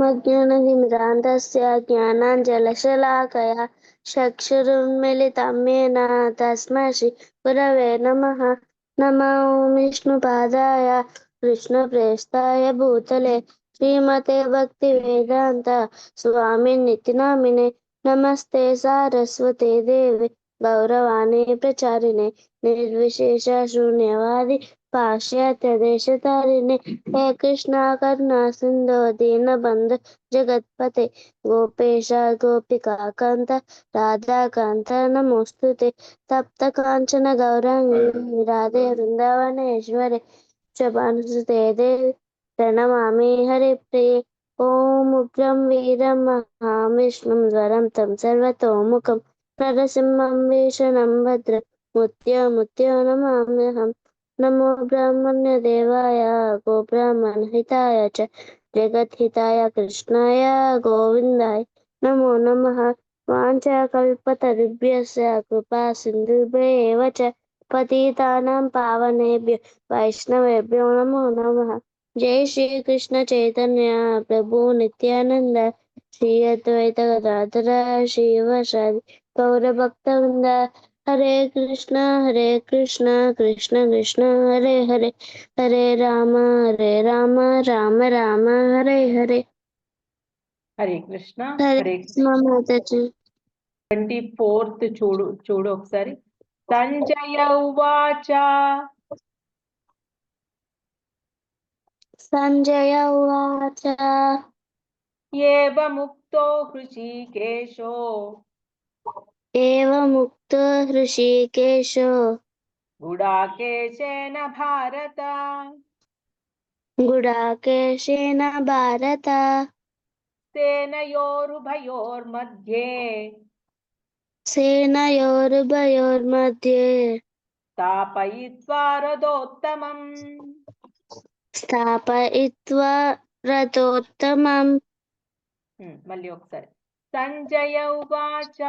अज्ञानतिमिरान्धस्य ज्ञानाञ्जनशलाकया चक्षुरुन्मीलितं येन तस्मै श्रीगुरवे नमः। नमो विष्णुपादाय कृष्णप्रेष्ठाय भूतले श्रीमते भक्तिवेदान्त स्वामिनिति नामिने। नमस्ते सारस्वते देवे गौरवाणी प्रचारिणे निर्विशेष शून्यवादी पाश्चात्यदेशतारिणे। हे कृष्णा करुणा सिन्धो दीनबन्धु जगत्पते गोपेश गोपिका कान्त राधाकान्त नमोऽस्तुते। तप्त काञ्चन गौराङ्गी राधे वृन्दावनेश्वरे वृषभानुसुते देवी प्रणमामि हरिप्रिये। ॐ उग्रं वीरं महाविष्णुं ज्वरं तं सर्वतोमुखं नरसिंहं भीषणं भद्रं मृत्युमुत्यो नमाम्यहम्। नमो ब्रह्मण्यदेवाय गोब्राह्मणहिताय च जगद्हिताय कृष्णाय गोविन्दाय नमो नमः। वाञ्छाकल्पतरुभ्यश्च कृपा सिन्धुभ्येव च पतितानां पावनेभ्यो वैष्णवेभ्यो नमो नमः। जय श्री कृष्ण चैतन्य प्रभु नित्यानंद श्री अद्वैत गदाधर श्रीवासादि गौरभक्तवृंद। हरे कृष्ण कृष्ण कृष्ण हरे हरे, हरे राम राम राम हरे हरे। हरे कृष्ण हरे हरे कृष्ण माताजी। 24th చూడు ఒకసారి. సంజయ ఉవాచ సంజయ ఉవాచ ఏవముక్తో హృషీకేశో ఏవముక్తో హృషీకేశో గుడాకేశేన భారత గుడాకేశేన భారత సేనయోరుభయోర్मध्ये సేనయోరుభయోర్मध्ये స్థాపయిత్వా రథోత్తమం. స్థాపయిత్వా రథోత్తమం. మళ్ళీ ఒకసారి. సంజయ ఉవాచ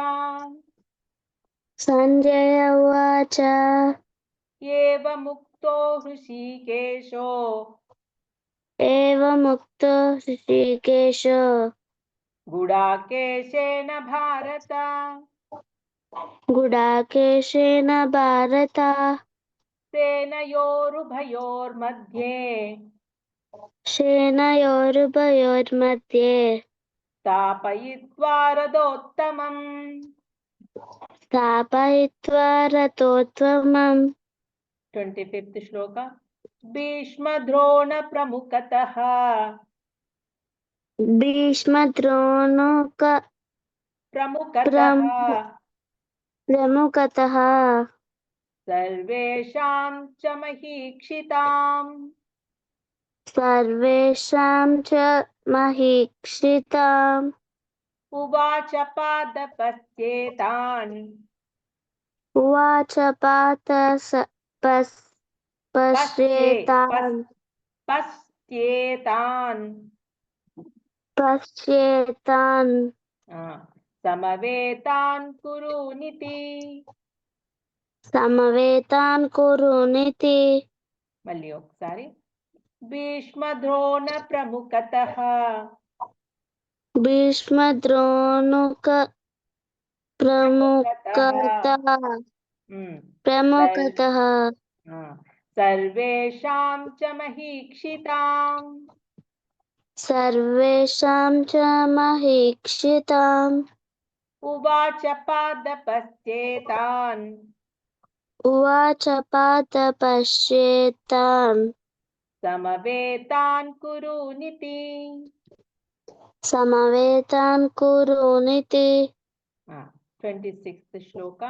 సంజయ ఉవాచ ఏవముక్తో హృషీకేశో ఏవముక్తో హృషీకేశో గుడాకేశేన భారత గుడాకేశేన భారత సేనయోరుభయోర్मध्ये సేనయోరుభయోర్मध्ये స్థాపయిత్వా రథోత్తమం. స్థాపయిత్వా రథోత్తమం. 25th శ్లోక. భీష్మద్రోణ ప్రముఖతః భీష్మద్రోణుక ప్రముఖతః సర్వేషాం చ మహీక్షితాం సర్వేషాం చ మహీక్షితాం. ఉవాచ పాదపశ్చేతాన్ ఉవాచ పశ్యేతాన్ పశ్యేతాన్ సమవేతాన్ కురునితి. సమవేతాన్ కురునితి. మళ్ళీ ఒకసారి. భీష్మద్రోణ ప్రముఖతః భీష్మద్రోణుక ప్రముఖతః సర్వేషాం చ మహీక్షితాం సర్వేషాం చ మహీక్షితాం. ఉవాచ పాదపశ్చేతాన్ ఉవాచ పాదపశ్యేతాన్ సమవేతాన్ కురునితి. సమవేతాన్ కురునితి. 26th శ్లోక.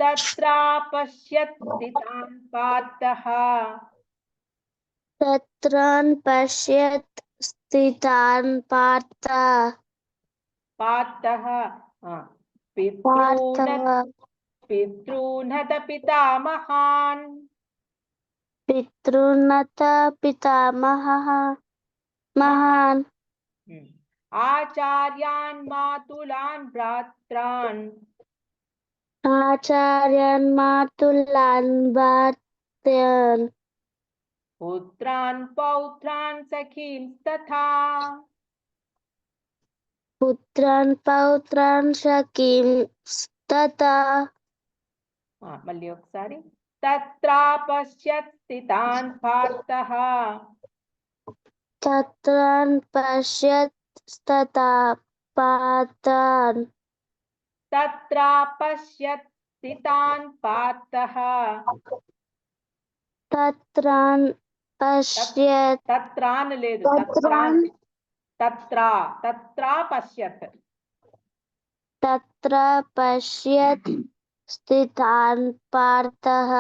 తత్రాపశ్యత్ స్థితాన్ పార్థః తత్రాన్ పశ్యత్ స్థితాన్ పార్థః పితॄనత పితామహాన్ పితృన్నత పితామహాన్ ఆచార్యాన్ మాతులాన్ భ్రాత్రాన్ ఆచార్యాన్ మాతులాన్ భ్రాత్రాన్ పుత్రాన్ పౌత్రాన్ సఖీంస్తథా పుత్రాన్ పౌత్రాన్ సఖీం తథా మళ్ళీ ఒకసారి తత్రాపశ్యత్ స్థితాన్ పార్థః తత్రాన్ పశ్యత్ తథా పాతాన్ తత్రాపశ్యత్ స్థితాన్ పార్థః తత్రాన్ పశ్యత్ తత్రాన్ లేదు తత్రాన్ తత్రా పశ్యత్ తత్ర పశ్యత్ స్థితాన్ పార్థః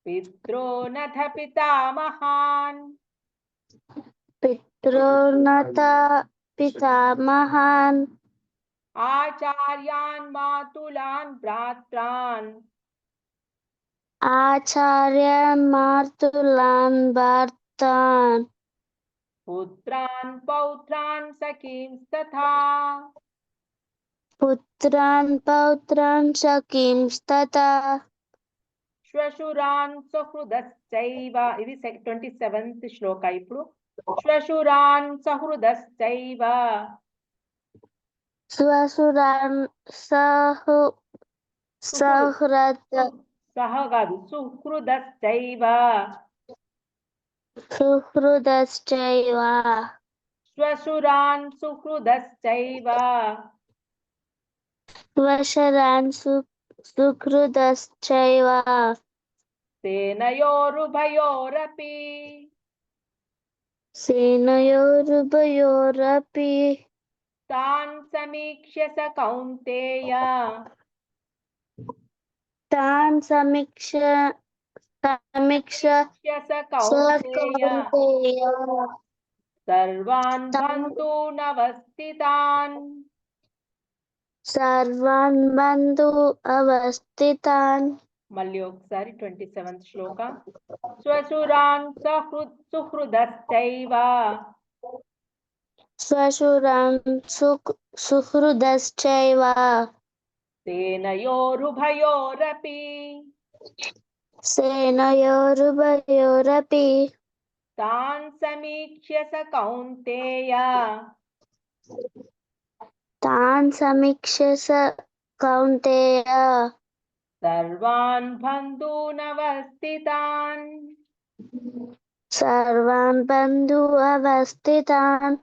పితॄనథ పితామహాన్ పితॄన్నత పితామహాన్ ఆచార్యాన్ మాతులాన్ భ్రాత్రాన్ ఆచార్యాన్ మార్తులాన్ భర్తాన్ పుత్రాన్ పౌత్రాన్ సఖీంస్తథా పుత్రాన్ పౌత్రాన్ సఖీంస్తథా శ్వశురాన్ సహృదశ్చైవ ఇది 27th శ్లోక ఇప్పుడు శ్వశురాన్ సహృదశ్చైవ స్వసురాన్ సహృద సహ కాదు సుహృదశ్చైవ సుహృదశ్చైవ శ్వశురాన్ సుహృదశ్చైవ స్వశరాన్ సుహృదశ్చైవ సేనయోరుభయోరపి సేనయోరుభయోరపి తాన్ సమీక్ష్య స కౌంతేయ తాన్ సమీక్ష స కౌంతేయ సర్వాన్ బంధూనవస్థితాన్ సర్వాన్ బంధు అవస్థితాన్ మళ్ళీ ఒకసారి 27th శ్లోక స్వశురాన్ సుహృదశ్చైవ స్వశురాన్ సుహృదశ్చైవ సేనయోరుభయోరపి సేనయోరుభయోరపి తాన్ సమీక్ష్య స కౌంతేయ తాన్ సమీక్ష కౌంతేయ సర్వాన్ బంధూనవస్థితాన్ సర్వాన్ బంధు అవస్థితాన్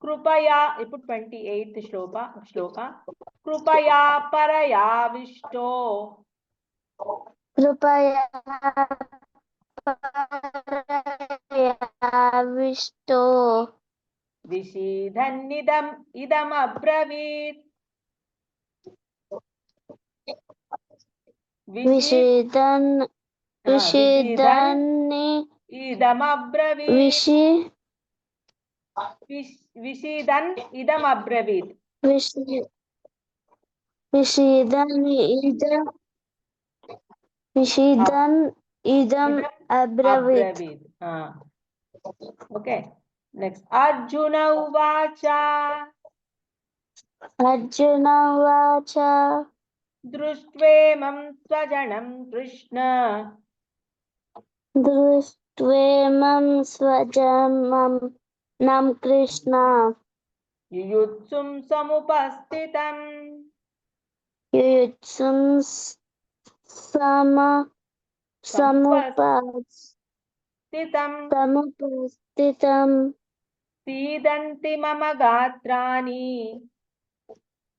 కృపయా ఇప్పుడు 28th శ్లోక కృపయా పరయావిష్టో కృపయా విష్టో విషీదన్నిదమబ్రవీత్ విషిదన్ని ఇదమబ్రవీత్ విషీదన్ ఇదమబ్రవీత్ విషిదన్ ఇదం అబ్రవీత్ ఓకే నెక్స్ట్ అర్జున ఉవాచ అర్జున ఉవాచ దృష్ట్వేమం స్వజనం కృష్ణ దృష్ట్వేమం స్వజనం నం కృష్ణ యుయుత్సుం సముపస్థితం యుయుత్సుం సముపస్థితం సీదంతి మమ గాత్రాని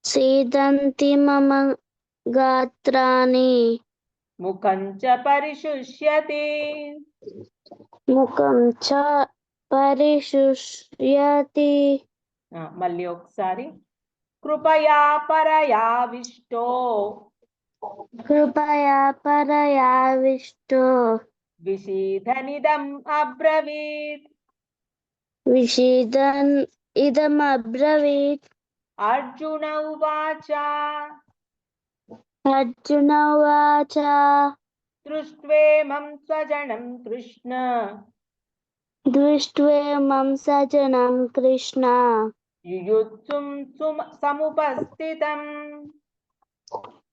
సీదంతి మమ గాత్రాని ముఖం చ పరిశుష్యతి ముఖం చ పరిశుష్యతి మళ్ళీ ఒకసారి కృపయా పరయావిష్టో కృపయా పరయావిష్టో విషీదనిదం అబ్రవీత్ విషిదన్ ఇదం అబ్రవీత్ అర్జున ఉవాచ అర్జున ఉవాచ దృష్ట్వేమం స్వజనం కృష్ణ దృష్ట్వేమం సజనం కృష్ణ యుయుత్సుం సముపస్థితం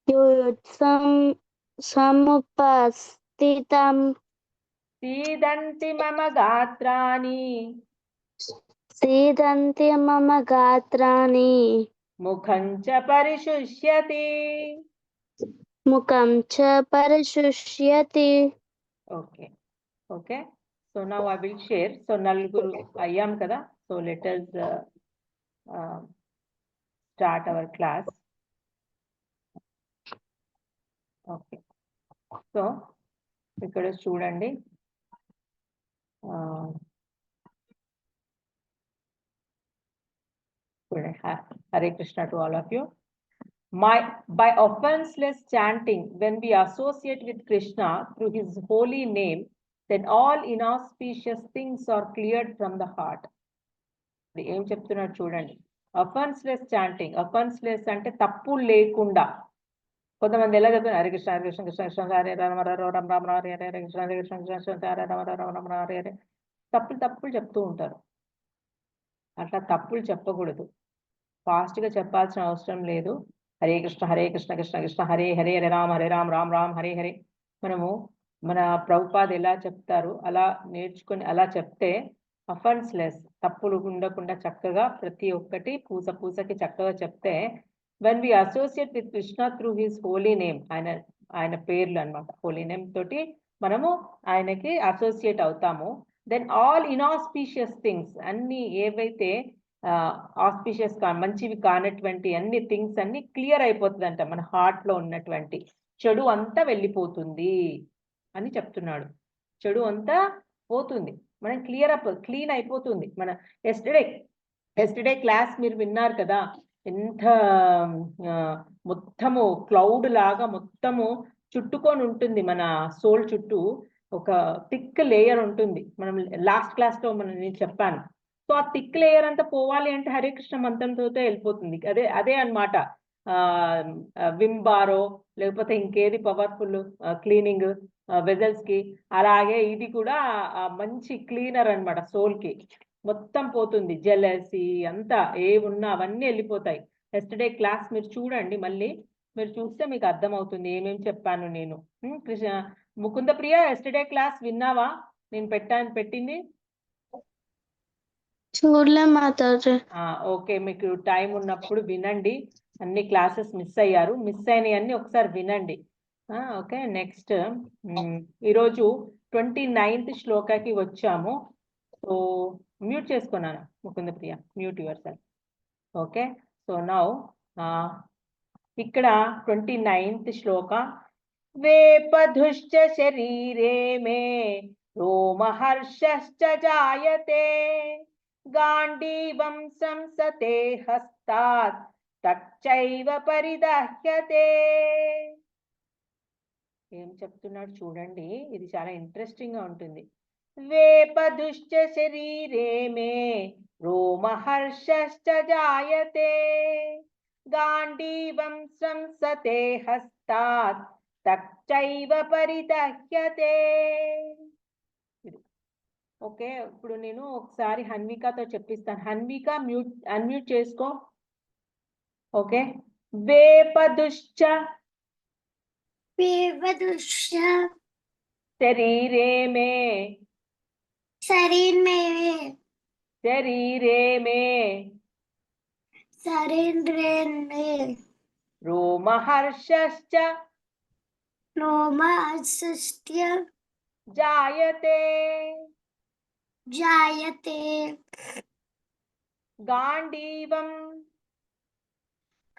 యుయుత్సం సముపస్థితం సీదంతి మమ గాత్రాని सीदन्ति मम गात्राणि मुखं च परिशुष्यति. मुखं च परिशुष्यति. Okay. Okay. So now I will share. So nalguru ayyam kada. So let us start our class. Okay. So ఇక్కడ చూడండి. Hare Krishna to all of you. By offenseless chanting, when we associate with Krishna through his holy name, then all inauspicious things are cleared from the heart. ఏం చెప్తున్నాడు చూడండి. అఫెన్స్లెస్ chanting. అఫెన్స్లెస్ అంటే తప్పు లేకుండా. కొంతమంది ఎలా చెప్తున్నారు, హరే కృష్ణ హరే కృష్ణ కృష్ణ కృష్ణ హరే రామ రామ రామ హరే హరే హరే కృష్ణ హరే కృష్ణ కృష్ణ హరే రామ రామ రామ హరే హరే తప్పులు చెప్తూ ఉంటారు. అట్లా తప్పులు చెప్పకూడదు. ఫాస్ట్ గా చెప్పాల్సిన అవసరం లేదు. హరే కృష్ణ కృష్ణ కృష్ణ హరే హరే హరే రామ రామ రామ హరే హరే. మనము మన ప్రభుపాద ఎలా చెప్తారు అలా నేర్చుకుని అలా చెప్తే అఫెన్స్లెస్, తప్పులు ఉండకుండా చక్కగా ప్రతి ఒక్కటి పూసకి చక్కగా చెప్తే, when we associate with Krishna through his holy name, ఆయన పేర్లు అన్నమాట, హోలీ నేమ్ తోటి మనము ఆయనకి అసోసియేట్ అవుతాము. దెన్ ఆల్ ఇన్ఆస్పీషియస్ థింగ్స్, అన్ని ఏవైతే ఆస్పీషియస్ మంచివి కానటువంటి అన్ని థింగ్స్ అన్ని క్లియర్ అయిపోతుందంట. మన హార్ట్ లో ఉన్నటువంటి చెడు అంతా వెళ్ళిపోతుంది అని చెప్తున్నాడు. చెడు అంతా పోతుంది, మనం క్లీన్ అయిపోతుంది. మన ఎస్టర్డే క్లాస్ మీరు విన్నారు కదా, ఎంత మొత్తము క్లౌడ్ లాగా మొత్తము చుట్టుకొని ఉంటుంది. మన సోల్ చుట్టూ ఒక థిక్ లేయర్ ఉంటుంది. మనం లాస్ట్ క్లాస్ లో నేను చెప్పాను. సో ఆ థిక్ లేయర్ అంతా పోవాలి అంటే హరే కృష్ణ మంత్రంతో వెళ్ళిపోతుంది. అదే అన్నమాట. విమ్ బారో లేకపోతే ఇంకేది పవర్ఫుల్ క్లీనింగ్ వెజల్స్ కి, అలాగే ఇది కూడా మంచి క్లీనర్ అన్నమాట. సోల్ కి మొత్తం పోతుంది. జెలసీ అంతా ఏ ఉన్నా అవన్నీ వెళ్ళిపోతాయి. ఎస్టర్డే క్లాస్ మీరు చూడండి, మళ్ళీ మీరు చూస్తే మీకు అర్థమవుతుంది ఏమేమి చెప్పాను నేను. కృష్ణ ముకుంద ప్రియ, ఎస్టర్డే క్లాస్ విన్నావా? నేను పెట్టింది చూడలే మాతాజీ. ఓకే, మీకు టైం ఉన్నప్పుడు వినండి. అన్ని క్లాసెస్ మిస్ అయ్యారు, మిస్ అయినవన్నీ ఒకసారి వినండి. ఓకే, నెక్స్ట్ ఈరోజు 29th శ్లోకాకి వచ్చాము. సో మ్యూట్ చేసుకున్నాను Mukunda Priya, mute yourself. Okay, so now ఇక్కడ 29th శ్లోక. వేపధుశ్చ శరీరే మే రోమహర్షశ్చ జాయతే గాంధీవం సంసతే హస్తాత్ తచ్చైవ పరిదహ్యతే. ఏం చెప్తున్నాడు చూడండి, ఇది చాలా ఇంట్రెస్టింగ్ గా ఉంటుంది. వేపధుశ్చ శరీరే మే రోమహర్షశ్చ జాయతే గాంధీవం సంసతే హస్తాత్ తచ్చైవ పరిదహ్యతే. ఓకే, ఇప్పుడు నేను ఒకసారి హన్వికతో చెప్పిస్తాను. హన్విక అన్మ్యూట్ చేసుకో. ఓకే, వేపధుశ్చ శరీరే మే రోమహర్షశ్చ జాయతే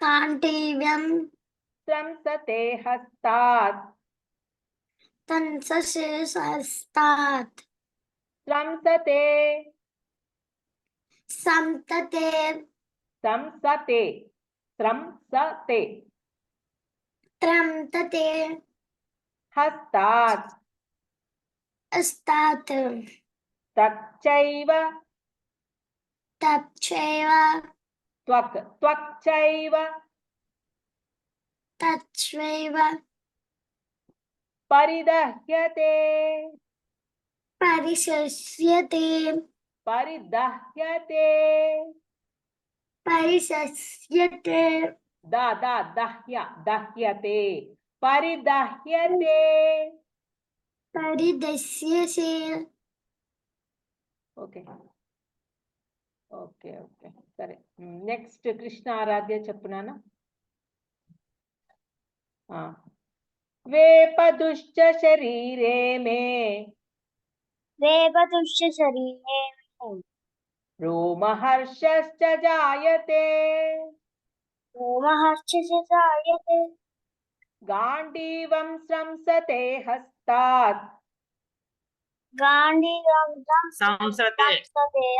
గాంధీవం సంసతే హస్తాత్ సంసతే హస్తాత్ తచ్చైవ పరిదహ్యతే. దహ్యతే పరిదహ్యతే. ఓకే, ఓకే ఓకే సరే. నెక్స్ట్ కృష్ణ ఆరాధ్య చెప్పునానా. వేపదుశ్చ శరీరే మే వేపతుష్య శరీరే రోమహర్షశ్చ జాయతే రోమహర్షశ్చ జాయతే గాంధీవం స్రంసతే హస్తాత్ గాంధీవం సంసతే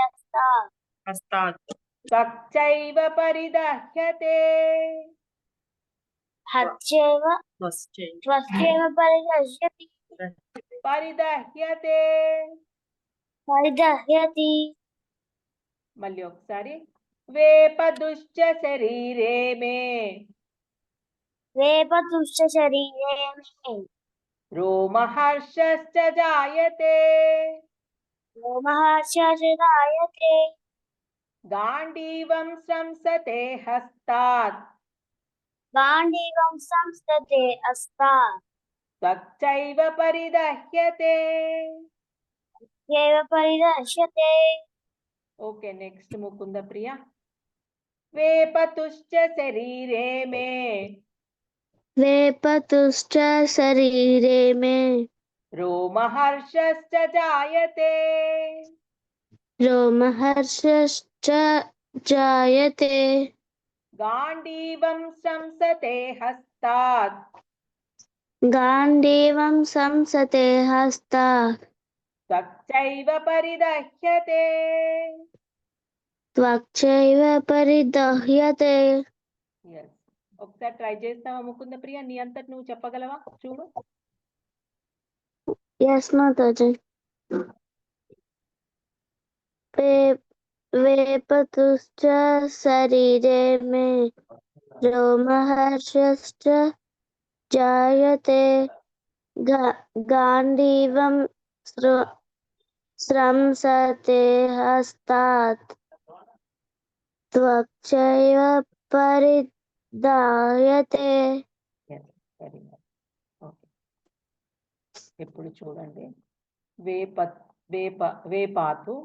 హస్తాత్ త్వక్చైవ పరిదహ్యతే హత్యేవ త్వస్యేవ పరిదహ్యతి పరిదహ్యతే. పరిదహ్యతి. మళ్ళీ ఒకసారి. వేపదుశ్చ శరీరే మే వేపతుష్య శరీరే రోమహర్షశ్చ జాయతే రోమహర్షశ్చ జాయతే గాంధీవం స్రంసతే హస్తాత్ గాంధీవం సంస్థతే హస్తాత్ త్వక్చైవ పరిదహ్యతే. ఏవ పరిదహ్యతే. ఓకే నెక్స్ట్ ముకుంద ప్రియ. వేపతుశ్చ శరీరే మే వేపతుశ్చ శరీరే మే రోమహర్షశ్చ జాయతే రోమహర్షశ్చ జాయతే గాంధీవం స్రంసతే హస్తాత్ గాంధీవం సంసతే హస్తాత్ త్వక్చైవ పరిదహ్యతే. త్వక్చైవ పరిదహ్యతే. ఎస్ ఒకసారి ట్రై చేస్తావా ముకుంద ప్రియ, నీ అంతటి నువ్వు చెప్పగలవా చూడు. Yes, Mataji. वेपतुश्च शरीरे मे रोमहर्षश्च जायते गांडीवं स्रंसते हस्तात् त्वक्चैव परिधायते. Very good. ఓకే ఇప్పుడు చూడండి. వేప వేప వేపాతు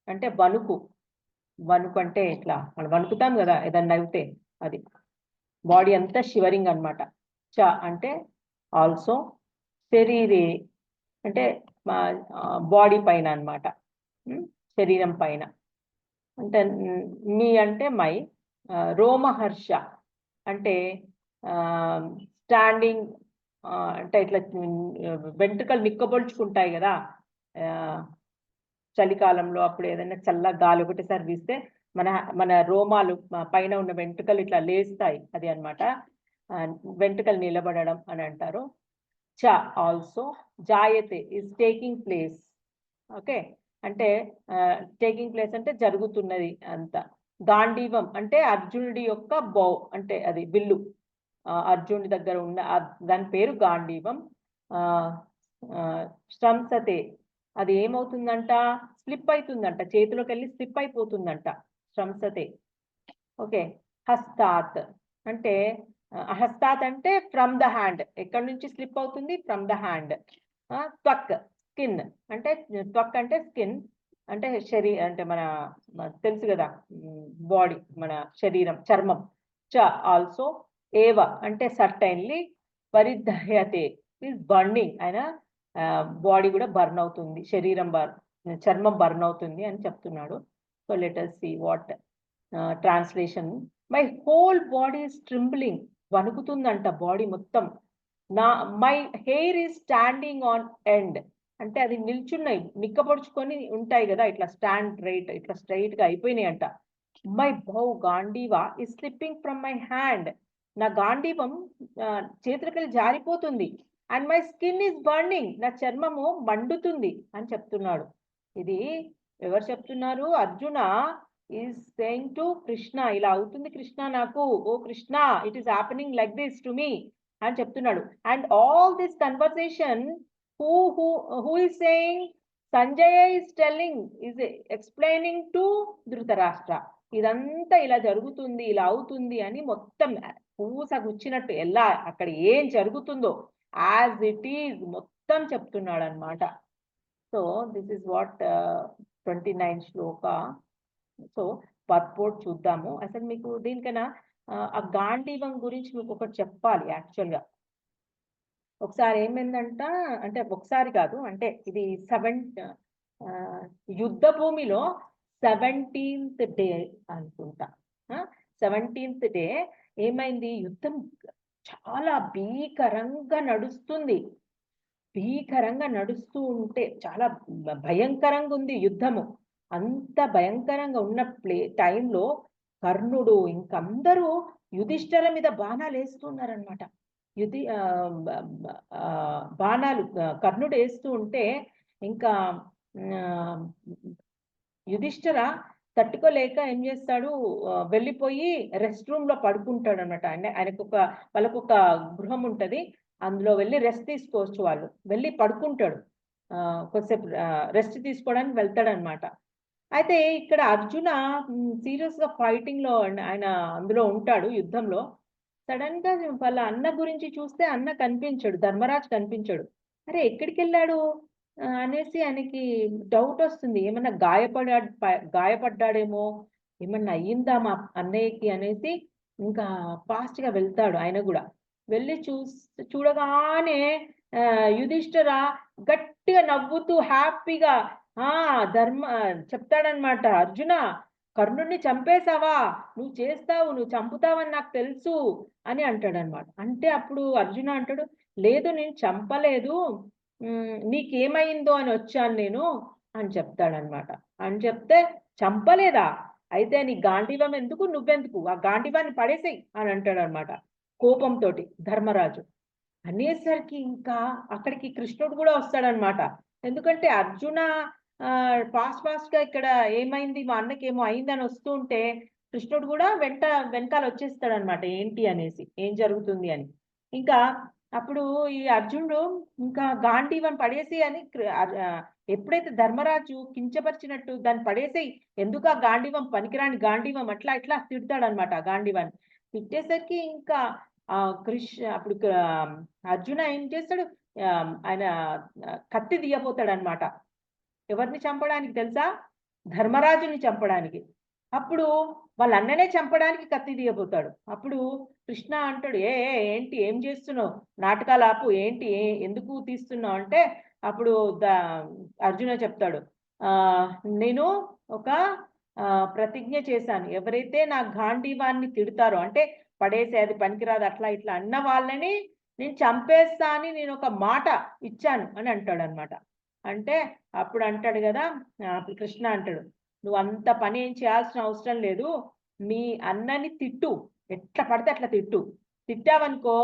అంటే వణుకు. వణుకు అంటే ఇట్లా మనం వణుకుతాం కదా ఏదన్నా అయితే, అది బాడీ అంతా షివరింగ్ అన్నమాట. చ అంటే ఆల్సో, శరీరే అంటే బాడీ పైన అన్నమాట, శరీరం పైన. అంటే మీ అంటే మై. రోమహర్ష అంటే స్టాండింగ్, అంటే ఇట్లా వెంట్రుకలు నిక్కబొడుచుకుంటాయి కదా చలికాలంలో. అప్పుడు ఏదైనా చల్ల గాలి ఒకటిసారి వీస్తే మన మన రోమాలు పైన ఉన్న వెంట్రుకలు ఇట్లా లేస్తాయి, అది అన్నమాట. వెంట్రుకలు నిలబడడం అని అంటారు. చ ఆల్సో జాయతే ఇస్ టేకింగ్ ప్లేస్. ఓకే అంటే టేకింగ్ ప్లేస్ అంటే జరుగుతున్నది అంత. గాంధీవం అంటే అర్జునుడి యొక్క బౌ అంటే అది విల్లు, అర్జునుడి దగ్గర ఉన్న దాని పేరు గాంధీవం. స్రంసతే అది ఏమవుతుందంట, స్లిప్ అవుతుందంట, చేతిలోకి వెళ్ళి స్లిప్ అయిపోతుందంట, స్రంసతే. ఓకే హస్తాత్ అంటే హస్తాత్ అంటే ఫ్రమ్ ద హ్యాండ్, ఎక్కడి నుంచి స్లిప్ అవుతుంది, ఫ్రమ్ ద హ్యాండ్. త్వక్ స్కిన్ అంటే, త్వక్ అంటే స్కిన్ అంటే అంటే మన తెలుసు కదా బాడీ, మన శరీరం, చర్మం. చ ఆల్సో. ఏవ అంటే సర్టైన్లీ. పరిదహ్యతే ఈజ్ బర్నింగ్, ఆయన బాడీ కూడా బర్న్ అవుతుంది, శరీరం చర్మం బర్న్ అవుతుంది అని చెప్తున్నాడు. So let us see what translation. My whole body is trembling, వణుకుతుందంట బాడీ మొత్తం. My hair is standing on end అంటే అది నిల్చున్నాయి, నిక్కపొడుచుకొని ఉంటాయి కదా ఇట్లా స్టాండ్ రైట్, ఇట్లా స్ట్రైట్ గా అయిపోయినాయి అంట. My bow Gandiva is slipping from my hand, నా గాంధీవం చేతులకెళ్ళి జారిపోతుంది. And my skin is burning, నా చర్మము మండుతుంది అని చెప్తున్నాడు. ఇది ఎవరు చెప్తున్నారు? Arjuna is saying to Krishna, ఇలా అవుతుంది కృష్ణ నాకు, ఓ Krishna it is happening like this to me అని చెప్తున్నాడు. And all this conversation who is saying? Sanjaya is telling, is explaining to Dhritarashtra. ఇదంతా ఇలా జరుగుతుంది, ఇలా అవుతుంది అని మొత్తం పూసగుచ్చినట్టు ఎలా అక్కడ ఏం జరుగుతుందో యాజ్ ఇట్ ఈజ్ మొత్తం చెప్తున్నాడు అనమాట. So this is what 29 Shloka so పర్పోర్ట్ చూద్దాము. అసలు మీకు దీనికన్నా ఆ గాంధీవం గురించి మీకు ఒకటి చెప్పాలి యాక్చువల్గా. ఒకసారి ఏమైందంట, అంటే ఒకసారి కాదు, అంటే ఇది యుద్ధ భూమిలో 17th డే అనుకుంటా. 17th డే ఏమైంది, యుద్ధం చాలా భీకరంగా నడుస్తుంది. భీకరంగా నడుస్తూ ఉంటే చాలా భయంకరంగా ఉంది యుద్ధము. అంత భయంకరంగా ఉన్న టైంలో కర్ణుడు ఇంకందరూ యుధిష్ఠిర మీద బాణాలు వేస్తున్నారనమాట. బాణాలు కర్ణుడు వేస్తూ ఉంటే ఇంకా యుధిష్ఠిర తట్టుకోలేక ఏం చేస్తాడు, వెళ్ళిపోయి రెస్ట్ రూమ్ లో పడుకుంటాడు అనమాట. వాళ్ళకు ఒక గృహం ఉంటది, అందులో వెళ్ళి రెస్ట్ తీసుకోవచ్చు. వాళ్ళు వెళ్ళి పడుకుంటాడు, కొద్దిసేపు రెస్ట్ తీసుకోవడానికి వెళ్తాడనమాట. అయితే ఇక్కడ అర్జున సీరియస్ గా ఫైటింగ్ లో ఆయన అందులో ఉంటాడు యుద్ధంలో. సడన్ గా వాళ్ళ అన్న గురించి చూస్తే అన్న కనిపించాడు, ధర్మరాజు కనిపించాడు. అరే ఎక్కడికి వెళ్ళాడు అనేసి ఆయనకి డౌట్ వస్తుంది. ఏమన్నా గాయపడ్డాడేమో, ఏమన్నా అయ్యిందా మా అన్నయ్యకి అనేసి ఇంకా ఫాస్ట్ గా వెళ్తాడు. ఆయన కూడా వెళ్ళి చూడగానే యుధిష్ఠిర గట్టిగా నవ్వుతూ హ్యాపీగా చెప్తాడనమాట, అర్జున కర్ణుడిని చంపేశావా, నువ్వు చేస్తావు, నువ్వు చంపుతావని నాకు తెలుసు అని అంటాడనమాట. అంటే అప్పుడు అర్జున అంటాడు, లేదు నేను చంపలేదు, నీకేమైందో అని వచ్చాను నేను అని చెప్తాడనమాట. అని చెప్తే, చంపలేదా, అయితే నీ గాంధీవం ఎందుకు, నువ్వెందుకు, ఆ గాంధీవాన్ని పడేసేయి అని అంటాడనమాట కోపంతో ధర్మరాజు. అనేసరికి ఇంకా అక్కడికి కృష్ణుడు కూడా వస్తాడనమాట. ఎందుకంటే అర్జున ఫాస్ట్ గా ఇక్కడ ఏమైంది, మా అన్నకి ఏమో అయిందని వస్తూ ఉంటే కృష్ణుడు కూడా వెనకాల వచ్చేస్తాడనమాట, ఏంటి అనేసి, ఏం జరుగుతుంది అని. ఇంకా అప్పుడు ఈ అర్జునుడు ఇంకా గాంధీవం పడేసి అని ఎప్పుడైతే ధర్మరాజు కించపరిచినట్టు దాన్ని పడేసేయి, ఎందుకు ఆ గాంధీవం, పనికిరాని గాంధీవం, అట్లా ఇట్లా తిడతాడనమాట ఆ గాంధీవాన్ని. తిట్టేసరికి ఇంకా అప్పుడు అర్జున ఏం చేస్తాడు, ఆయన కత్తి తీయబోతాడనమాట. ఎవరిని చంపడానికి తెలుసా, ధర్మరాజుని చంపడానికి. అప్పుడు వాళ్ళ అన్ననే చంపడానికి కత్తి తీయబోతాడు. అప్పుడు కృష్ణ అంటాడు, ఏంటి ఏం చేస్తున్నావు, నాటకాలు ఆపు, ఏంటి ఎందుకు తీస్తున్నావు అంటే అప్పుడు అర్జున చెప్తాడు, నేను ఒక ప్రతిజ్ఞ చేశాను, ఎవరైతే నా గాంధీవాన్ని తిడతారో, అంటే పడేసే అది పనికిరాదు అట్లా ఇట్లా అన్న వాళ్ళని నేను చంపేస్తా అని నేను ఒక మాట ఇచ్చాను అని అంటాడు అనమాట. అంటే అప్పుడు అంటాడు కదా, కృష్ణ అంటాడు, నువ్వు అంత పని ఏం చేయాల్సిన అవసరం లేదు, మీ అన్నని తిట్టు, ఎట్లా పడితే అట్లా తిట్టావనుకో,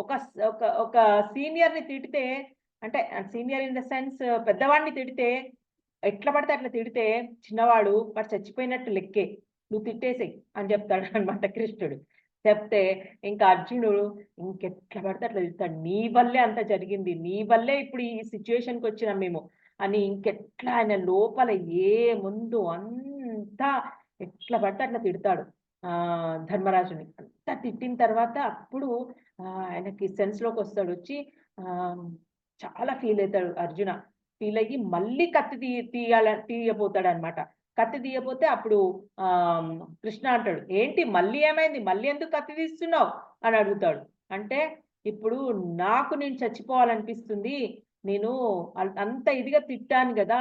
ఒక ఒక సీనియర్ని తిడితే, అంటే సీనియర్ ఇన్ ద సెన్స్ పెద్దవాడిని తిడితే, ఎట్లా పడితే అట్లా తిడితే చిన్నవాడు వాడు చచ్చిపోయినట్టు లెక్కే, నువ్వు తిట్టేసేయి అని చెప్తాడు అనమాట కృష్ణుడు. చెప్తే ఇంకా అర్జునుడు ఇంకెట్లా పడితే అట్లా తిడతాడు, నీ వల్లే అంత జరిగింది, నీ వల్లే ఇప్పుడు ఈ సిచ్యువేషన్కి వచ్చినాం మేము అని ఇంకెట్లా ఆయన లోపల ముందు అంతా ఎట్లా పడితే అట్లా తిడతాడు ధర్మరాజుని. అంతా తిట్టిన తర్వాత అప్పుడు ఆయనకి సెన్స్ లోకి వస్తాడు, వచ్చి చాలా ఫీల్ అవుతాడు అర్జున. ఫీల్ అయ్యి మళ్ళీ కత్తి తీయబోతాడు అనమాట. కత్తి తీయబోతే అప్పుడు కృష్ణ అంటాడు, ఏంటి మళ్ళీ ఏమైంది, మళ్ళీ ఎందుకు కత్తి తీస్తున్నావు అని అడుగుతాడు. అంటే ఇప్పుడు నాకు నేను చచ్చిపోవాలనిపిస్తుంది, నేను అంత ఇదిగా తిట్టాను కదా,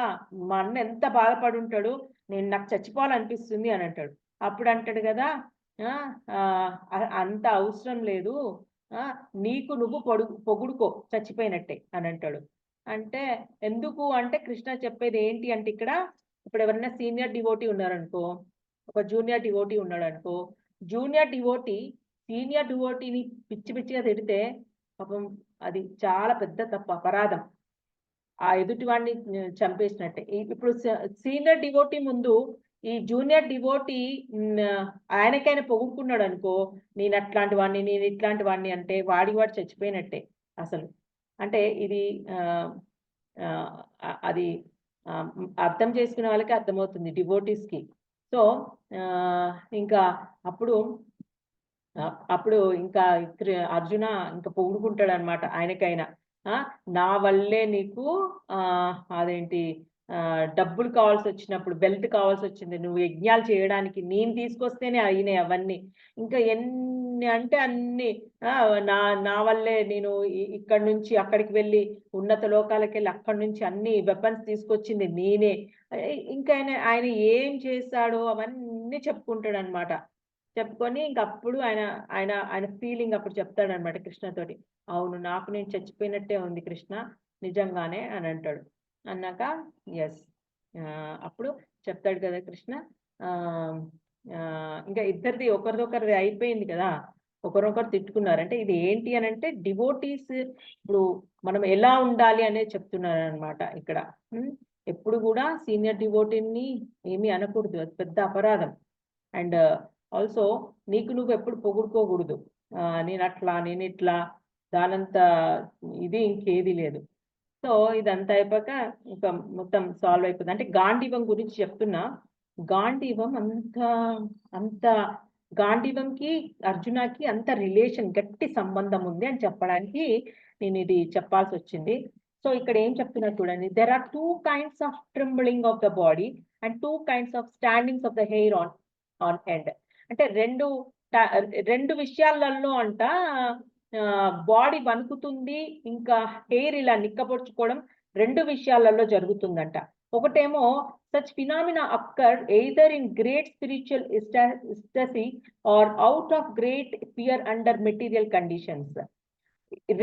మా అన్న ఎంత బాధపడి ఉంటాడు, నాకు చచ్చిపోవాలనిపిస్తుంది అని అంటాడు. అప్పుడు అంటాడు కదా, అంత అవసరం లేదు, నీకు నువ్వు పొగుడుకో చచ్చిపోయినట్టే అని అంటాడు. అంటే ఎందుకు అంటే కృష్ణ చెప్పేది ఏంటి అంటే, ఇక్కడ ఇప్పుడు ఎవరైనా సీనియర్ డివోటీ ఉన్నారనుకో, ఒక జూనియర్ డివోటీ ఉన్నాడు అనుకో, జూనియర్ డివోటీ సీనియర్ డివోటీని పిచ్చి పిచ్చిగా తిడితే పాపం అది చాలా పెద్ద తప్పు, అపరాధం, ఆ ఎదుటివాడిని చంపేసినట్టే. ఇప్పుడు సీనియర్ డివోటీ ముందు ఈ జూనియర్ డివోటీ ఆయనకైనా పొగుడుకున్నాడు అనుకో, నేను అట్లాంటి వాడిని, నేను ఇట్లాంటి వాడిని అంటే వాడు చచ్చిపోయినట్టే అసలు. అంటే ఇది అది అర్థం చేసుకునే వాళ్ళకి అర్థమవుతుంది, డివోటీస్ కి. సో ఇంకా అప్పుడు ఇంకా అర్జున ఇంకా పొగుడుకుంటాడు అనమాట ఆయనకైనా, నా వల్లే నీకు అదేంటి డబ్బులు కావాల్సి వచ్చినప్పుడు, బెల్ట్ కావాల్సి వచ్చింది, నువ్వు యజ్ఞాలు చేయడానికి నేను తీసుకొస్తేనే అయినాయి అవన్నీ. ఇంకా ఎన్ని అంటే అన్ని నా నా వల్లే నేను ఇక్కడి నుంచి అక్కడికి వెళ్ళి ఉన్నత లోకాలకెళ్ళి అక్కడి నుంచి అన్ని వెపన్స్ తీసుకొచ్చింది నేనే. ఇంకా ఆయన ఏం చేశాడో అవన్నీ చెప్పుకుంటాడనమాట. చెప్పుకొని ఇంకప్పుడు ఆయన ఆయన ఆయన ఫీలింగ్ అప్పుడు చెప్తాడనమాట కృష్ణతోటి. అవును, నాకు నేను చచ్చిపోయినట్టే ఉంది కృష్ణ నిజంగానే అని అంటాడు. అన్నాక యెస్. అప్పుడు చెప్తాడు కదా కృష్ణ. ఇంకా ఇద్దరిది ఒకరిదొకరిది అయిపోయింది కదా! ఒకరొకరు తిట్టుకున్నారు. అంటే ఇది ఏంటి అనంటే డివోటీస్ ఇప్పుడు మనం ఎలా ఉండాలి అనేది చెప్తున్నారనమాట ఇక్కడ. ఎప్పుడు కూడా సీనియర్ డివోటీని ఏమీ అనకూడదు. అది పెద్ద అపరాధం. అండ్ ఆల్సో నీకు నువ్వు ఎప్పుడు పొగుడుకోకూడదు. నేనట్లా, నేనిట్లా, దానంత ఇది ఇంకేది లేదు. సో ఇదంతా అయిపోయాక ఇంకా మొత్తం సాల్వ్ అయిపోతుంది. అంటే గాంధీవం గురించి చెప్తున్నా. గాంధీవం అంత గాంధీవంకి అర్జునకి అంత రిలేషన్, గట్టి సంబంధం ఉంది అని చెప్పడానికి నేను ఇది చెప్పాల్సి వచ్చింది. సో ఇక్కడ ఏం చెప్తున్నా చూడండి. There are 2 kinds of trembling of the body and 2 kinds of standings of the hair on end. అంటే రెండు విషయాలలో అంట బాడీ వణుకుతుంది, ఇంకా హెయిర్ ఇలా నిక్కబొడుచుకోవడం 2 విషయాలలో జరుగుతుందంట. ఒకటేమో such phenomena occur either in great spiritual ecstasy or out of great fear under material conditions.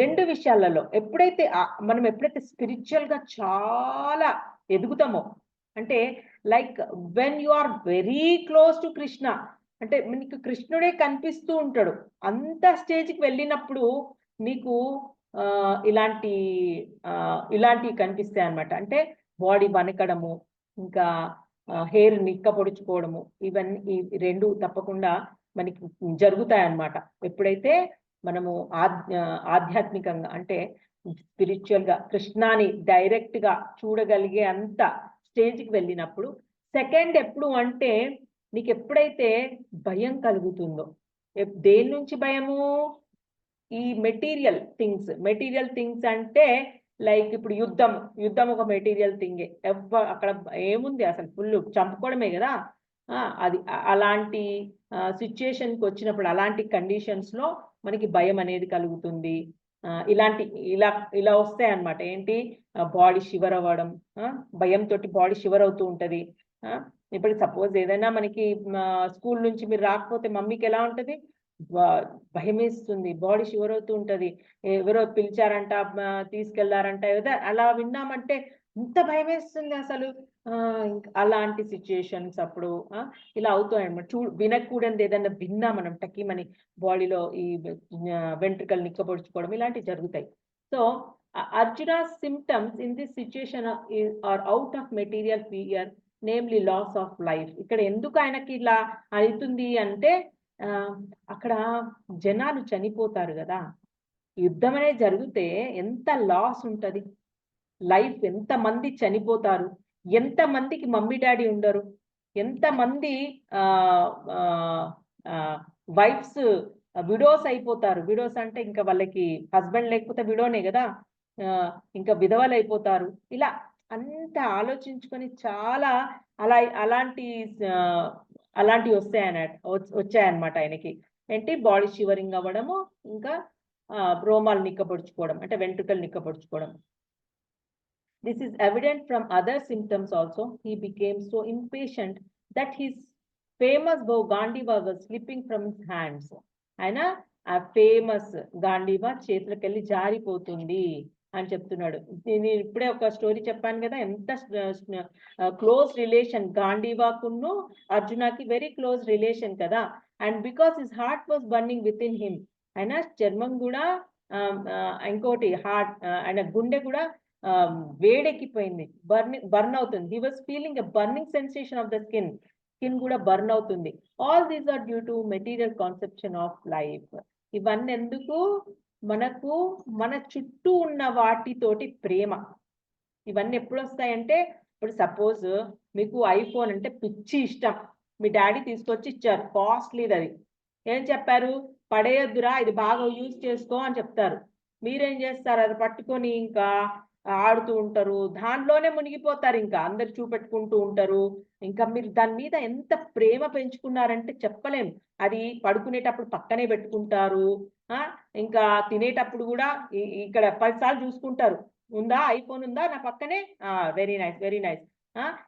2 విషయాలలో మనం ఎప్పుడైతే స్పిరిచువల్ గా చాలా ఎదుగుతామో, అంటే like when you are very close to Krishna, అంటే నీకు కృష్ణుడే కనిపిస్తూ ఉంటాడు, అంత స్టేజ్కి వెళ్ళినప్పుడు నీకు ఇలాంటివి కనిపిస్తాయి అన్నమాట. అంటే బాడీ వణకడము, ఇంకా హెయిర్ నిక్క పొడుచుకోవడము, ఇవన్నీ ఈ 2 తప్పకుండా మనకి జరుగుతాయి అన్నమాట. ఎప్పుడైతే మనము ఆధ్యాత్మికంగా అంటే స్పిరిచువల్ గా కృష్ణాని డైరెక్ట్ గా చూడగలిగే అంత స్టేజ్కి వెళ్ళినప్పుడు. సెకండ్ ఎప్పుడు అంటే నీకు ఎప్పుడైతే భయం కలుగుతుందో, దేని నుంచి భయము? ఈ మెటీరియల్ థింగ్స్ అంటే లైక్ ఇప్పుడు యుద్ధం ఒక మెటీరియల్ థింగే. అక్కడ ఏముంది అసలు? ఫుల్ చంపుకోవడమే కదా. అది అలాంటి సిచ్యుయేషన్కి వచ్చినప్పుడు, అలాంటి కండిషన్స్ లో మనకి భయం అనేది కలుగుతుంది. ఇలా వస్తాయి అన్నమాట. ఏంటి? బాడీ షివర్ అవ్వడం, భయంతో బాడీ షివర్ అవుతూ ఉంటది. ఇప్పుడు సపోజ్ ఏదైనా మనకి స్కూల్ నుంచి మీరు రాకపోతే మమ్మీకి ఎలా ఉంటది? భయం వేస్తుంది, బాడీ షివర్ అవుతూ ఉంటది. ఎవరో పిలిచారంట, తీసుకెళ్లారంట, ఏదో అలా విన్నామంటే ఇంత భయం వేస్తుంది అసలు. అలాంటి సిచ్యుయేషన్స్ అప్పుడు ఇలా అవుతాయి అన్నమాట. వినకూడదు ఏదన్నా విన్నా మనం టకీమని బాడీలో ఈ వెంట్రుకలు నిక్కబొడుచుకోవడం ఇలాంటివి జరుగుతాయి. So Arjuna symptoms in this situation are out of material fear, namely loss of life. ఇక్కడ ఎందుకు ఆయనకి ఇలా అవుతుంది అంటే అక్కడ జనాలు చనిపోతారు కదా. యుద్ధం అనేది జరిగితే ఎంత లాస్ ఉంటది, లైఫ్ ఎంత మంది చనిపోతారు, ఎంత మందికి మమ్మీ డాడీ ఉండరు, ఎంత మంది వైఫ్స్ విడోస్ అయిపోతారు. విడోస్ అంటే ఇంకా వాళ్ళకి హస్బెండ్ లేకపోతే విడోనే కదా, ఇంకా విధవలు అయిపోతారు. ఇలా అంత ఆలోచించుకొని చాలా అలాంటివి వచ్చాయన్నమాట ఆయనకి. ఏంటి? బాడీ షివరింగ్ అవ్వడము, ఇంకా రోమాలు నిక్కబొడుచుకోవడం, అంటే వెంట్రుకలు నిక్కబొడుచుకోవడం. This is evident from other symptoms also. He became so impatient that his famous bow Gandiva was slipping from his hands. ఆయన ఆ ఫేమస్ గాంధీవా చేతులకెళ్ళి జారిపోతుంది అని చెప్తున్నాడు. నేను ఇప్పుడే ఒక స్టోరీ చెప్పాను కదా, ఎంత క్లోజ్ రిలేషన్ గాంధీవాకును అర్జునకి, వెరీ క్లోజ్ రిలేషన్ కదా. And because his heart was burning with in him, ఆయన చర్మం కూడా ఇంకోటి హార్ట్, ఆయన గుండె కూడా వేడెక్కిపోయింది, బర్న్ అవుతుంది. He was feeling a burning sensation of the skin కూడా బర్న్ అవుతుంది. All these are due to material conception of life. ఇవన్నీ ఎందుకు? మనకు మన చుట్టూ ఉన్న వాటితోటి ప్రేమ. ఇవన్నీ ఎప్పుడు వస్తాయంటే, ఇప్పుడు సపోజ్ మీకు ఐఫోన్ అంటే పిచ్చి ఇష్టం, మీ డాడీ తీసుకొచ్చి ఇచ్చారు, కాస్ట్లీది. అది ఏం చెప్పారు? పడేయొద్దురా, ఇది బాగా యూజ్ చేసుకో అని చెప్తారు. మీరేం చేస్తారు? అది పట్టుకొని ఇంకా ఆడుతూ ఉంటారు, దానిలోనే మునిగిపోతారు, ఇంకా అందరు చూపెట్టుకుంటూ ఉంటారు. ఇంకా మీరు దాని మీద ఎంత ప్రేమ పెంచుకున్నారంటే చెప్పలేము. అది పడుకునేటప్పుడు పక్కనే పెట్టుకుంటారు. ఇంకా తినేటప్పుడు కూడా ఇక్కడ 10 సార్లు చూసుకుంటారు. ఉందా, ఐఫోన్ ఉందా నా పక్కనే, వెరీ నైస్, వెరీ నైస్.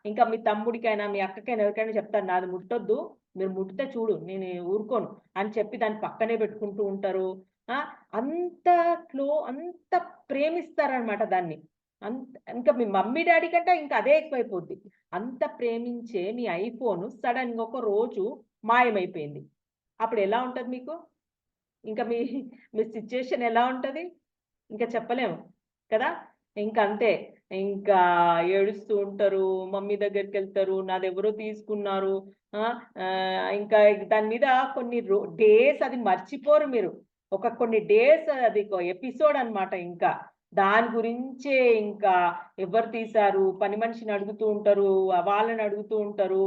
ఇంకా మీ తమ్ముడికైనా మీ అక్కకైనా ఎవరికైనా చెప్తారు, నాది ముట్టొద్దు, మీరు ముట్టితే చూడు నేను ఊరుకోను అని చెప్పి దాన్ని పక్కనే పెట్టుకుంటూ ఉంటారు. అంత అంత ప్రేమిస్తారనమాట దాన్ని. ఇంకా మీ మమ్మీ డాడీ కంటే ఇంకా అదే ఎక్కువైపోద్ది. అంత ప్రేమించే మీ ఐఫోన్ సడన్ గా ఒక రోజు మాయమైపోయింది. అప్పుడు ఎలా ఉంటది మీకు? ఇంకా మీ మీ సిచ్యుయేషన్ ఎలా ఉంటది? ఇంకా చెప్పలేము కదా! ఇంకంతే. ఇంకా ఏడుస్తూ ఉంటారు. మమ్మీ దగ్గరికెళ్తారు. నాదెవరో తీసుకున్నారు. ఇంకా దాని మీద కొన్ని డేస్ అది మర్చిపోరు మీరు. కొన్ని డేస్ అది ఒక ఎపిసోడ్ అన్నమాట ఇంకా. దాని గురించే ఇంకా ఎవరు తీశారు, పని మనిషిని అడుగుతూ ఉంటారు, వాళ్ళని అడుగుతూ ఉంటారు.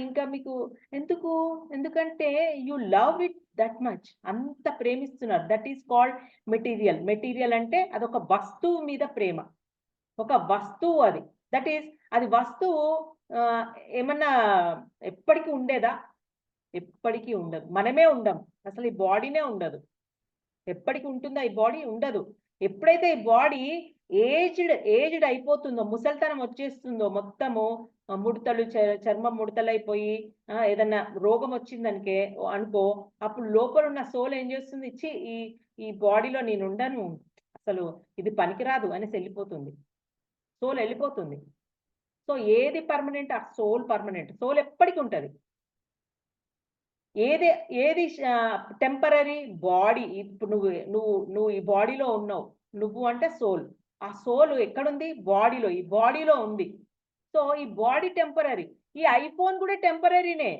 ఇంకా మీకు ఎందుకు? ఎందుకంటే you love it that much. అంత ప్రేమిస్తున్నారు. That is called material. Material అంటే అదొక వస్తువు మీద ప్రేమ. ఒక వస్తువు అది. దట్ ఈస్ అది వస్తువు ఏమన్నా ఎప్పటికి ఉండేదా? ఎప్పటికి ఉండదు. మనమే ఉండం. అసలు ఈ బాడీనే ఉండదు. ఎప్పటికి ఉంటుందా ఈ బాడీ? ఉండదు. ఎప్పుడైతే ఈ బాడీ ఏజ్డ్ అయిపోతుందో, ముసలితనం వచ్చేస్తుందో, మొత్తము ముడతలు, చర్మం ముడతలైపోయి ఏదన్నా రోగం వచ్చిందనికే అనుకో, అప్పుడు లోపల ఉన్న సోల్ ఏం చేస్తుంది? ఛీ! ఈ ఈ బాడీలో నేనుండను. అసలు ఇది పనికిరాదు అనేసి వెళ్ళిపోతుంది. సోల్ వెళ్ళిపోతుంది. సో ఏది పర్మనెంట్? ఆ సోల్ పర్మనెంట్. సోల్ ఎప్పటికి ఉంటది. ఏది ఏది టెంపరరీ? బాడీ. ఇప్పుడు నువ్వు ఈ బాడీలో ఉన్నావు. నువ్వు అంటే సోల్. ఆ సోల్ ఎక్కడుంది? బాడీలో. ఈ బాడీలో ఉంది. సో ఈ బాడీ టెంపరరీ. ఈ ఐఫోన్ కూడా టెంపరరీనే.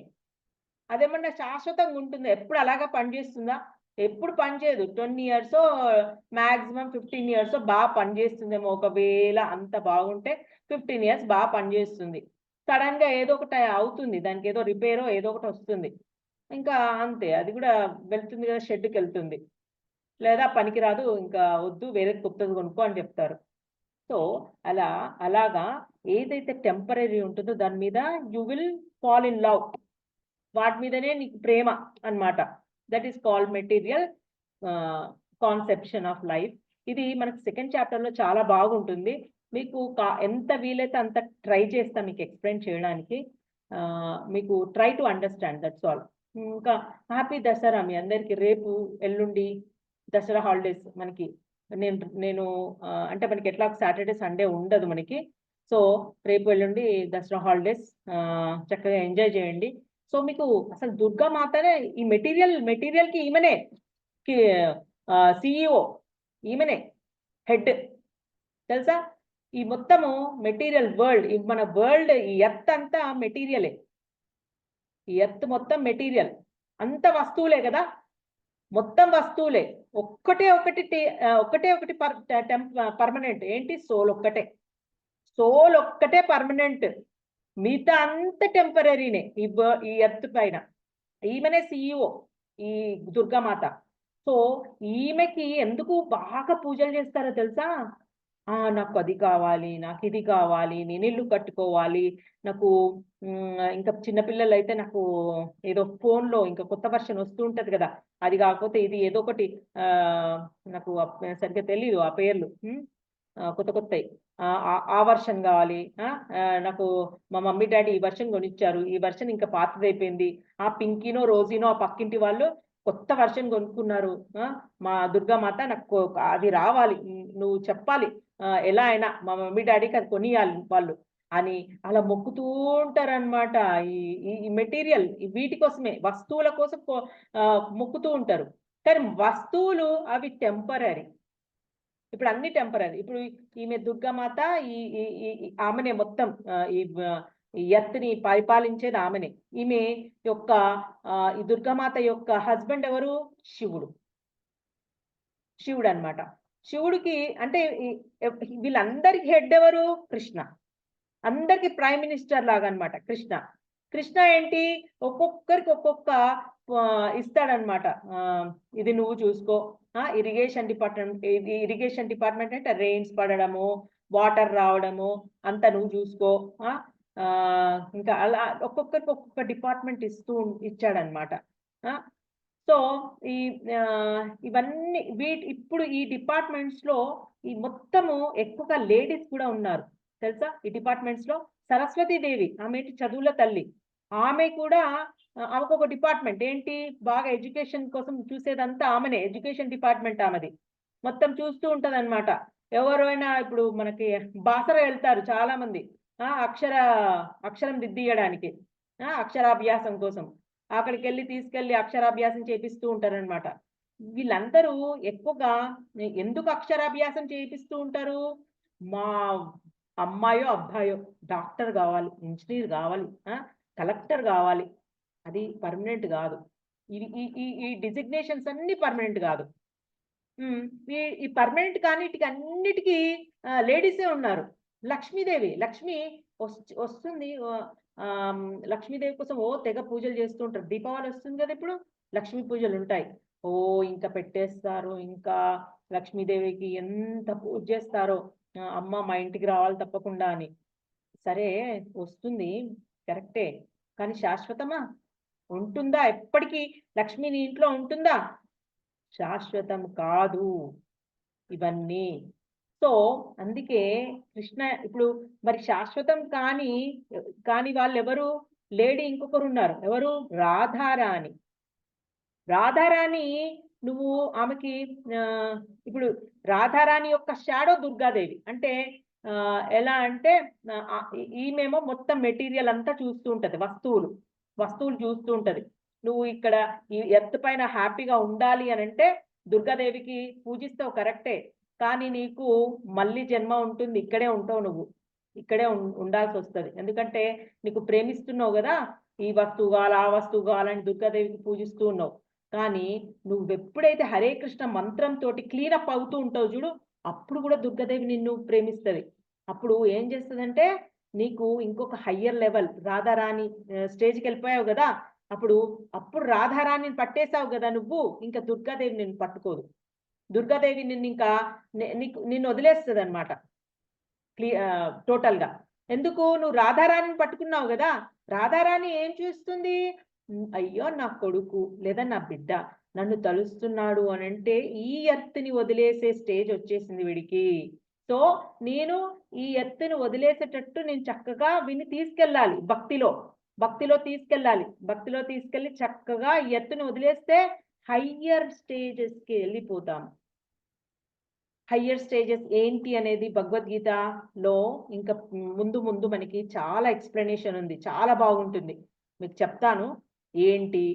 అదేమన్నా శాశ్వతంగా ఉంటుందా? ఎప్పుడు అలాగా పనిచేస్తుందా? ఎప్పుడు పనిచేయదు. 20 ఇయర్సో మాక్సిమం 15 ఇయర్సో పనిచేస్తుందేమో. ఒకవేళ అంత బాగుంటే 15 ఇయర్స్ పనిచేస్తుంది. సడెన్‌గా ఏదో ఒకటి అవుతుంది. దానికి ఏదో రిపేరో ఏదో ఒకటి వస్తుంది. ఇంకా అంతే. అది కూడా వెళ్తుంది కదా, షెడ్‌కెళ్తుంది. లేదా పనికిరాదు, ఇంకా వద్దు, వేరే కొత్తది కొనుక్కో అని చెప్తారు. సో అలాగా ఏదైతే టెంపరరీ ఉంటుందో దాని మీద you will fall in love. వాటి మీదనే నీకు ప్రేమ అన్నమాట. That is called material conception of life. ఇది మనకు సెకండ్ చాప్టర్‌లో చాలా బాగుంటుంది. మీకు ఎంత వీలైతే అంత ట్రై చేస్తా మీకు ఎక్స్‌ప్లెయిన్ చేయడానికి. మీకు try to understand, that's all. ఇంకా హ్యాపీ దసరా మీ అందరికి. రేపు, ఎల్లుండి దసరా హాలిడేస్ మనకి. నేను అంటే మనకి ఎట్లాగో సాటర్‌డే, సండే ఉండదు మనకి. సో రేపు, ఎల్లుండి దసరా హాలిడేస్. చక్కగా ఎంజాయ్ చేయండి. సో మీకు అసలు దుర్గా మాతనే ఈ మెటీరియల్‌కి ఈమెనే కి సీఈఓ. ఈమెనే హెడ్. తెలుసా? ఈ మొత్తము మెటీరియల్ వరల్డ్, మన వరల్డ్, ఈ ఎర్త్ అంతా మెటీరియలే. ఈ ఎర్త్ మొత్తం మెటీరియల్. అంత వస్తువులే కదా! మొత్తం వస్తువులే. ఒక్కటే ఒకటి పర్మనెంట్. ఏంటి? సోల్ ఒక్కటే. సోల్ ఒక్కటే పర్మనెంట్. మిగతా అంత టెంపరరీనే ఈ ఎర్త్ పైన. ఈమెనే సీఈఓ ఈ దుర్గామాత. సో ఈమెకి ఎందుకు బాగా పూజలు చేస్తారో తెలుసా? నాకు అది కావాలి, నాకు ఇది కావాలి, నేను ఇల్లు కట్టుకోవాలి, నాకు ఇంకా చిన్నపిల్లలైతే నాకు ఏదో ఫోన్‌లో ఇంకా కొత్త వెర్షన్ వస్తూ ఉంటది కదా! అది కాకపోతే ఇది ఏదో ఒకటి నాకు సరిగ్గా తెలీదు ఆ పేర్లు. కొత్త కొత్తయి. ఆ వెర్షన్ కావాలి. నాకు మా మమ్మీ, డ్యాడీ ఈ వెర్షన్ కొనిచ్చారు. ఈ వెర్షన్ ఇంకా పాతదైపోయింది. ఆ పింకీనో, రోజినో ఆ పక్కింటి వాళ్ళు కొత్త వెర్షన్ కొనుక్కున్నారు. మా దుర్గామాత నాకు అది రావాలి. నువ్వు చెప్పాలి. ఎలా అయినా మా మమ్మీ, డ్యాడీకి అది కొనియాలి వాళ్ళు అని అలా మొక్కుతూ ఉంటారనమాట. ఈ ఈ మెటీరియల్ వీటి కోసమే, వస్తువుల కోసం మొక్కుతూ ఉంటారు. కానీ వస్తువులు అవి టెంపరరీ. ఇప్పుడు అన్ని టెంపరరీ. ఇప్పుడు ఈమె దుర్గామాత, ఈ ఈ ఈ ఆమెనే మొత్తం ఈ ఎర్త్‌ని పరిపాలించేది ఆమెనే. ఈమె యొక్క ఈ దుర్గామాత యొక్క హస్బెండ్ ఎవరు? శివుడు. శివుడన్నమాట. శివుడికి అంటే వీళ్ళందరికి హెడ్ ఎవరు? కృష్ణ. అందరికి ప్రైమ్ మినిస్టర్ లాగా అన్నమాట కృష్ణ. కృష్ణ ఏంటి ఒక్కొక్కరికి ఒక్కొక్క ఇస్తాడనమాట. ఇది నువ్వు చూసుకో. ఇరిగేషన్ డిపార్ట్మెంట్ అంటే రెయిన్స్ పడడము, వాటర్ రావడము అంతా నువ్వు చూసుకో. ఇంకా అలా ఒక్కొక్కరికి ఒక్కొక్క డిపార్ట్మెంట్ ఇచ్చాడనమాట. సో ఈ ఇవన్నీ ఇప్పుడు ఈ డిపార్ట్మెంట్స్ లో ఈ మొత్తము ఎక్కువగా లేడీస్ కూడా ఉన్నారు తెలుసా. ఈ డిపార్ట్మెంట్స్ లో సరస్వతీదేవి ఆమె చదువుల తల్లి, ఆమె కూడా ఆమెకు ఒక డిపార్ట్మెంట్ ఏంటి, బాగా ఎడ్యుకేషన్ కోసం చూసేదంతా ఆమెనే. ఎడ్యుకేషన్ డిపార్ట్మెంట్ ఆమెది. మొత్తం చూస్తూ ఉంటది అనమాట. ఎవరైనా ఇప్పుడు మనకి బాసర వెళ్తారు చాలా మంది అక్షరం దిద్దియడానికి, అక్షరాభ్యాసం కోసం అక్కడికి తీసుకెళ్లి అక్షరాభ్యాసం చేపిస్తూ ఉంటారనమాట. వీళ్ళందరూ ఎక్కువగా ఎందుకు అక్షరాభ్యాసం చేపిస్తూ ఉంటారు, మా అమ్మాయో అబ్బాయో డాక్టర్ కావాలి, ఇంజనీర్ కావాలి, కలెక్టర్ కావాలి. అది పర్మనెంట్ కాదు. ఈ డిజిగ్నేషన్స్ అన్ని పర్మనెంట్ కాదు. ఈ పర్మనెంట్ కానీ అన్నిటికీ లేడీసే ఉన్నారు. లక్ష్మీదేవి వస్తుంది. లక్ష్మీదేవి కోసం తెగ పూజలు చేస్తూ ఉంటారు. దీపావళి వస్తుంది కదా, ఇప్పుడు లక్ష్మీ పూజలు ఉంటాయి. ఇంకా పెట్టేస్తారు. ఇంకా లక్ష్మీదేవికి ఎంత పూజ చేస్తారో, అమ్మ మా ఇంటికి రావాలి తప్పకుండా అని. సరే వస్తుంది కరెక్టే, కానీ శాశ్వతమా? ఉంటుందా ఎప్పటికీ లక్ష్మి నీ ఇంట్లో ఉంటుందా? శాశ్వతం కాదు ఇవన్నీ. సో అందుకే కృష్ణ ఇప్పుడు మరి శాశ్వతం కాని వాళ్ళు ఎవరు? లేడీ ఇంకొకరు ఉన్నారు. ఎవరు? రాధారాణి. రాధారాణి నువ్వు ఆమెకి ఇప్పుడు రాధారాణి యొక్క షాడో దుర్గాదేవి. అంటే ఎలా అంటే ఈమెమో మొత్తం మెటీరియల్ అంతా చూస్తూ ఉంటది, వస్తువులు చూస్తూ ఉంటది. నువ్వు ఇక్కడ ఈ ఎర్త్ పైన హ్యాపీగా ఉండాలి అని అంటే దుర్గాదేవికి పూజిస్తావు కరెక్టే, కానీ నీకు మళ్ళీ జన్మ ఉంటుంది, ఇక్కడే ఉంటావు, నువ్వు ఇక్కడే ఉండాల్సి వస్తుంది. ఎందుకంటే నీకు ప్రేమిస్తున్నావు కదా, ఈ వస్తువు కావాలి ఆ వస్తువు కావాలని దుర్గాదేవికి పూజిస్తూ ఉన్నావు. కానీ నువ్వు ఎప్పుడైతే హరే కృష్ణ మంత్రంతో క్లీనప్ అవుతూ ఉంటావు చూడు, అప్పుడు కూడా దుర్గాదేవి నిన్ను ప్రేమిస్తుంది. అప్పుడు ఏం చేస్తుందంటే నీకు ఇంకొక హయ్యర్ లెవెల్ రాధారాణి స్టేజ్కి వెళ్ళిపోయావు కదా, అప్పుడు రాధారాణిని పట్టేశావు కదా నువ్వు, ఇంకా దుర్గాదేవి నిన్ను పట్టుకోదు. దుర్గాదేవి నిన్ను వదిలేస్తుంది అనమాట టోటల్గా. ఎందుకు? నువ్వు రాధారాణిని పట్టుకున్నావు కదా. రాధారాణి ఏం చూస్తుంది? అయ్యో నా కొడుకు లేదా నా బిడ్డ నన్ను తలుస్తున్నాడు అని అంటే ఈ ఎర్త్ని వదిలేసే స్టేజ్ వచ్చేసింది వీడికి. సో నేను ఈ ఎర్త్ని వదిలేసేటట్టు నేను చక్కగా విని తీసుకెళ్ళాలి, భక్తిలో తీసుకెళ్ళి చక్కగా ఈ ఎర్త్ని వదిలేస్తే హయ్యర్ స్టేజెస్కి వెళ్ళిపోతాం. హయ్యర్ స్టేజెస్ ఏంటి అనేది భగవద్గీతలో ఇంకా ముందు మనకి చాలా ఎక్స్ప్లెనేషన్ ఉంది, చాలా బాగుంటుంది, మీకు చెప్తాను ఏంటి.